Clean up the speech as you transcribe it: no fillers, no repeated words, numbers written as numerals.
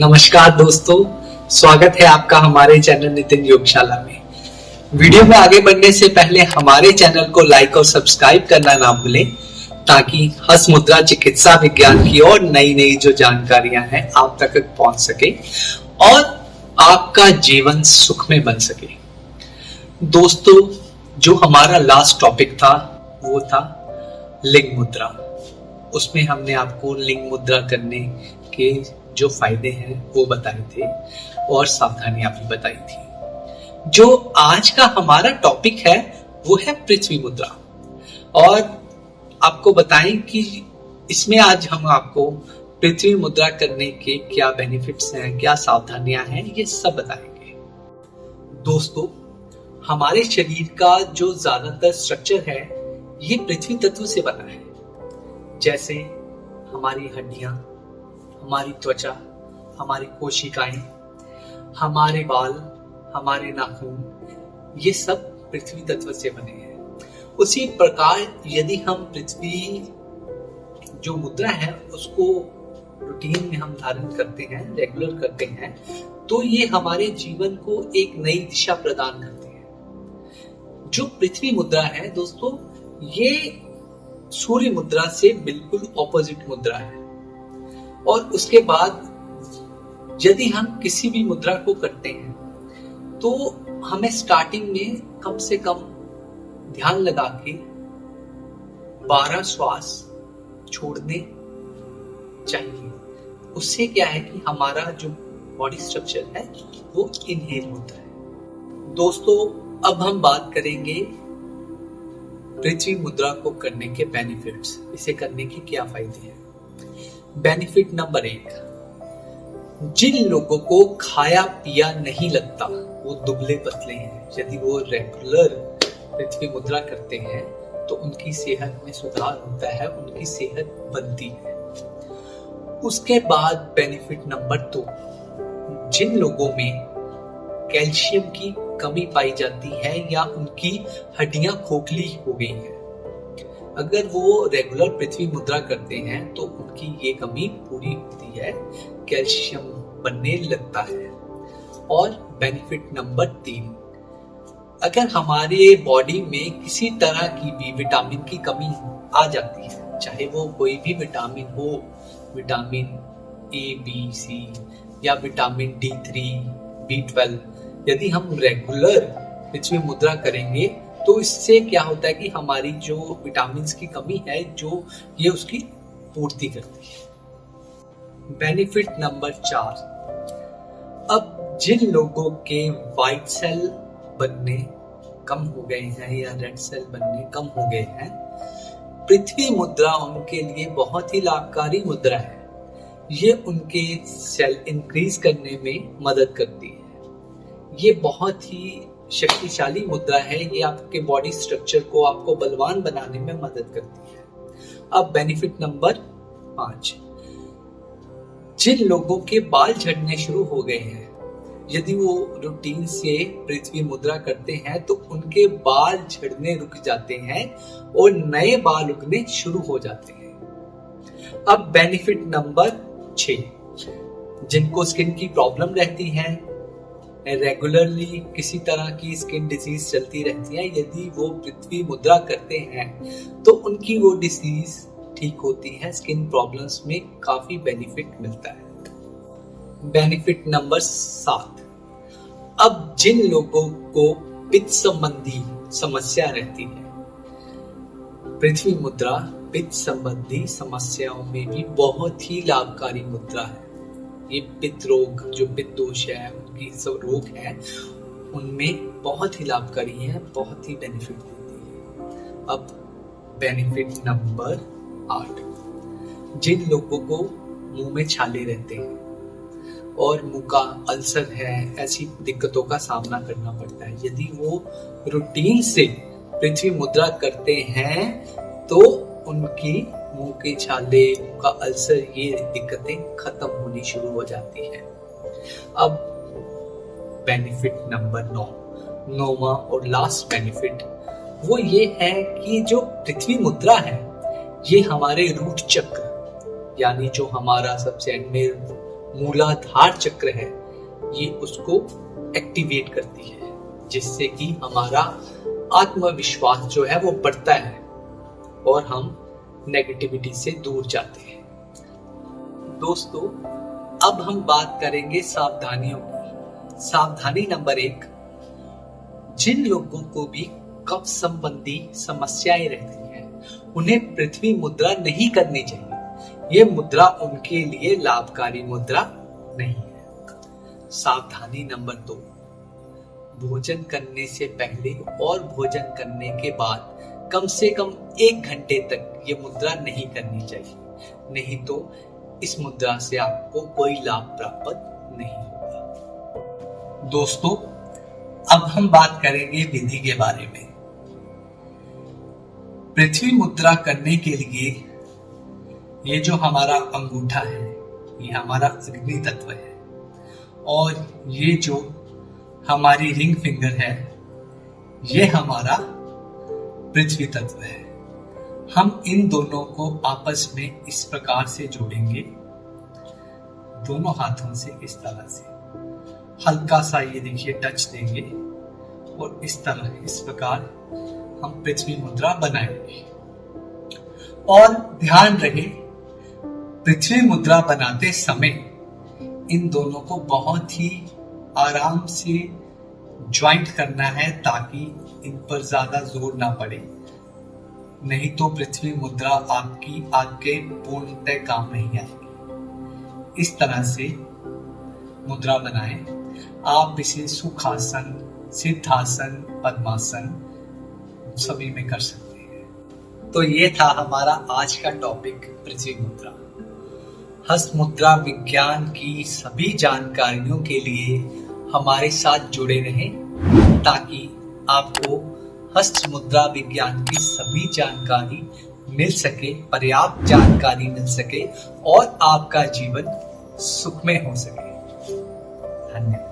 नमस्कार दोस्तों, स्वागत है आपका हमारे चैनल नितिन योगशाला में। वीडियो में आगे बढ़ने से पहले हमारे चैनल को लाइक और सब्सक्राइब करना ना भूलें ताकि हस्त मुद्रा चिकित्सा विज्ञान की और नई नई जो जानकारियां हैं आप तक पहुंच सके और आपका जीवन सुखमय बन सके। दोस्तों, जो हमारा लास्ट टॉपिक था वो था लिंग मुद्रा। उसमें हमने आपको लिंग मुद्रा करने के जो फायदे हैं वो बताए थे और सावधानियां भी बताई थी। जो आज का हमारा टॉपिक है वो है पृथ्वी मुद्रा, और आपको बताएं कि इसमें आज हम आपको पृथ्वी मुद्रा करने के क्या बेनिफिट्स हैं, क्या सावधानियां हैं, ये सब बताएंगे। दोस्तों, हमारे शरीर का जो ज्यादातर स्ट्रक्चर है ये पृथ्वी तत्व से बना है। जैसे हमारी हड्डियां, हमारी त्वचा, हमारी कोशिकाएं, हमारे बाल, हमारे नाखून, ये सब पृथ्वी तत्व से बने हैं। उसी प्रकार यदि हम पृथ्वी जो मुद्रा है उसको रूटीन में हम धारण करते हैं, रेगुलर करते हैं, तो ये हमारे जीवन को एक नई दिशा प्रदान करती है। जो पृथ्वी मुद्रा है दोस्तों, ये सूर्य मुद्रा से बिल्कुल ऑपोजिट मुद्रा है। और उसके बाद यदि हम किसी भी मुद्रा को करते हैं तो हमें स्टार्टिंग में कम से कम ध्यान लगा के 12 श्वास छोड़ने चाहिए। उससे क्या है कि हमारा जो बॉडी स्ट्रक्चर है वो इनहेल होता है। दोस्तों, अब हम बात करेंगे पृथ्वी मुद्रा को करने के बेनिफिट्स, इसे करने के क्या फायदे हैं। बेनिफिट नंबर 1, जिन लोगों को खाया पिया नहीं लगता, वो दुबले पतले हैं, यदि वो रेगुलर पृथ्वी मुद्रा करते हैं तो उनकी सेहत में सुधार होता है, उनकी सेहत बनती है। उसके बाद बेनिफिट नंबर 2, जिन लोगों में कैल्शियम की कमी पाई जाती है या उनकी हड्डियां खोखली हो गई हैं, अगर वो रेगुलर पृथ्वी मुद्रा करते हैं तो उनकी ये कमी पूरी होती है, कैल्शियम बनने लगता है। और बेनिफिट नंबर 3, अगर हमारे बॉडी में किसी तरह की भी विटामिन की कमी आ जाती है, चाहे वो कोई भी विटामिन हो, विटामिन ए, बी, सी या विटामिन D3, B12, यदि हम रेगुलर पृथ्वी मुद्रा करेंगे तो इससे क्या होता है कि हमारी जो विटामिन्स की कमी है जो ये उसकी पूर्ति करती है। बेनिफिट नंबर 4, अब जिन लोगों के वाइट सेल बनने कम हो गए हैं या रेड सेल बनने कम हो गए हैं, पृथ्वी मुद्रा उनके लिए बहुत ही लाभकारी मुद्रा है। ये उनके सेल इंक्रीज करने में मदद करती है। ये बहुत ही शक्तिशाली मुद्रा है, ये आपके बॉडी स्ट्रक्चर को, आपको बलवान बनाने में मदद करती है। अब बेनिफिट नंबर 5, जिन लोगों के बाल झड़ने शुरू हो गए हैं, यदि वो रूटीन से पृथ्वी मुद्रा करते हैं तो उनके बाल झड़ने रुक जाते हैं और नए बाल उगने शुरू हो जाते हैं। अब बेनिफिट नंबर 6, जिनको स्किन की प्रॉब्लम रहती है, रेगुलरली किसी तरह की स्किन डिजीज चलती रहती है, यदि वो पृथ्वी मुद्रा करते हैं तो उनकी वो डिजीज ठीक होती है, स्किन प्रॉब्लम्स में काफी बेनिफिट मिलता है। बेनिफिट नंबर 7, अब जिन लोगों को पित्त संबंधी समस्या रहती है, पृथ्वी मुद्रा पित्त संबंधी समस्याओं में भी बहुत ही लाभकारी मुद्रा है। ये पित्त रोग, जो पित्त दोष है, उनकी सब रोग है, उनमें बहुत ही लाभकारी है, बहुत ही बेनिफिट देती है। अब बेनिफिट नंबर 8, जिन लोगों को मुंह में छाले रहते हैं और मुंह का अल्सर है, ऐसी दिक्कतों का सामना करना पड़ता है, यदि वो रूटीन से पृथ्वी मुद्रा करते हैं तो उनकी मुंह के छाले, मुंह का अल्सर, ये दिक्कतें खत्म होनी शुरू हो जाती है। अब बेनिफिट नंबर 9, 9वां और लास्ट बेनिफिट वो ये है कि जो पृथ्वी मुद्रा है ये हमारे रूट चक्र, यानी जो हमारा सबसे एंड में मूलाधार चक्र है, ये उसको एक्टिवेट करती है, जिससे कि हमारा आत्मविश्वास जो है वो बढ़ता है और हम नेगेटिविटी से दूर जाते हैं। दोस्तों, अब हम बात करेंगे सावधानियों की। सावधानी नंबर 1, जिन लोगों को भी कफ संबंधी समस्याएं रहती हैं, उन्हें पृथ्वी मुद्रा नहीं करनी चाहिए। ये मुद्रा उनके लिए लाभकारी मुद्रा नहीं है। सावधानी नंबर 2, भोजन करने से पहले और भोजन करने के बाद कम से कम 1 घंटे तक ये मुद्रा नहीं करनी चाहिए, नहीं तो इस मुद्रा से आपको कोई लाभ प्राप्त नहीं होगा। दोस्तों, अब हम बात करेंगे विधि के बारे में। पृथ्वी मुद्रा करने के लिए ये जो हमारा अंगूठा है, ये हमारा अग्नि तत्व है, और ये जो हमारी रिंग फिंगर है, ये हमारा पृथ्वी तत्व है। हम इन दोनों को आपस में इस प्रकार से जोड़ेंगे, दोनों हाथों से इस तरह से हल्का सा, ये देखिए, टच देंगे और इस तरह, इस प्रकार हम पृथ्वी मुद्रा बनाएंगे। और ध्यान रहे, पृथ्वी मुद्रा बनाते समय इन दोनों को बहुत ही आराम से ज्वाइंट करना है, ताकि इन पर ज्यादा जोर ना पड़े, नहीं तो पृथ्वी मुद्रा आपकी आगे पूर्णतः काम नहीं आएगी। इस तरह से मुद्रा बनाएं। आप इसे सुखासन, सिद्धासन, पद्मासन सभी में कर सकते हैं। तो ये था हमारा आज का टॉपिक, पृथ्वी मुद्रा। हस्त मुद्रा विज्ञान की सभी जानकारियों के लिए हमारे साथ जुड़े रहें, ताकि आपको हस्त मुद्रा विज्ञान की सभी जानकारी मिल सके, पर्याप्त जानकारी मिल सके और आपका जीवन सुखमय हो सके। धन्यवाद।